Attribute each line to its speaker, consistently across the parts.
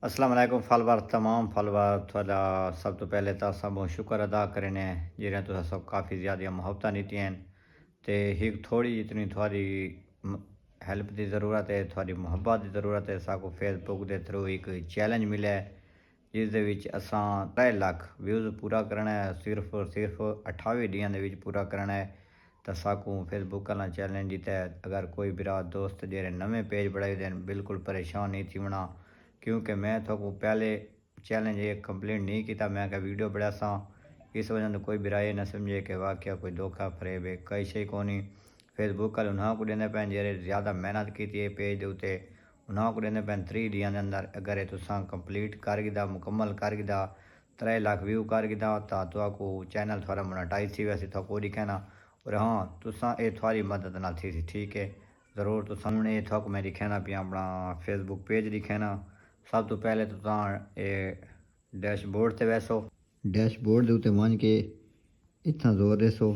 Speaker 1: अस्सलाम वालेकुम फलवार तमाम फलवार थोड़ा सब तो पहले तो सब बहुत शुक्र अदा करने जिन्हें तो सब काफ़ी ज़्यादा मुहब्बत नीति हैं तो एक थोड़ी जितनी थोड़ी हेल्प की ज़रूरत है थोड़ी मुहब्बत की ज़रूरत है साको फेसबुक के थ्रू एक चैलेंज मिले जिस दे विच असां 3 लाख व्यूज़ पूरा करना है सिर्फ और सिर्फ 28 दिनों के पूरा करना है तो साकू फेसबुक वाला चैलेंज जीता है। अगर कोई बिरा दोस्त जेरे नवे पेज बढ़ाई देन बिल्कुल परेशान नहीं थी होना क्योंकि मैं थोको पहले चैलेंज ये कंप्लीट नहीं किया मैं क्या वीडियो बढ़ा सा इस वजह से कोई बिरा ये न समझे कि वाकया कोई धोखा फरेब है कई शे कोनी फेसबुक कल उन्होंने को देने पैन जेरे ज़्यादा मेहनत की है पेज के उत्ते उन्होंने को देने पैन 3 दिनों के अंदर अगर तुसा कंप्लीट कर गिदा मुकम्मल कर गिदा 3 लाख व्यू कर गिदा तो चैनल थोड़ा मोनेटाइज थी वैसे तो कोई कहना और हाँ तुसा ये थोड़ी मदद ना थी ठीक है ज़रूर तो सामने थोक मैं दिखाना पिया अपना फेसबुक पेज दिखाना सब तो पहले तो ये डैशबोर्ड से वैसो डैशबोर्ड के उत्ते वन के इतना जोर देसो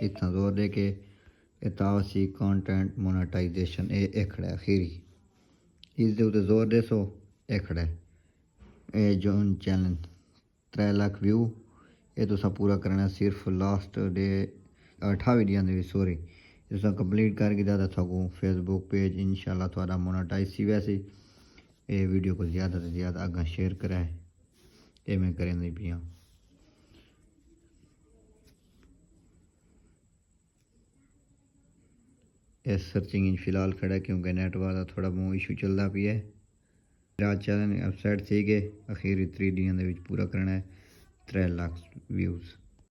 Speaker 1: इतना जोर दे के इतावसी कंटेंट मोनेटाइजेशन ये खड़ा है खीरी इस दे उत्ते जोर देसो ये खड़ा है ये जोन चैनल 3 लाख व्यू ये तुसा पूरा करना सिर्फ लास्ट डे 28 दिन सॉरी तुसा कंप्लीट कर गिदा तो थको फेसबुक पेज इंशाल्लाह थोड़ा मोनेटाइज सी वैसे ये वीडियो को ज़्यादा से ज़्यादा आगे शेयर कराए ये मैं करें नहीं पिया इस सर्चिंग इन फिलहाल खड़ा क्योंकि नेट वाला थोड़ा बहुत इशू चलता पिया है मेरा चैनल वेबसाइट थी कि आखिरी 3 दिन पूरा करना है 3 लाख व्यूज़।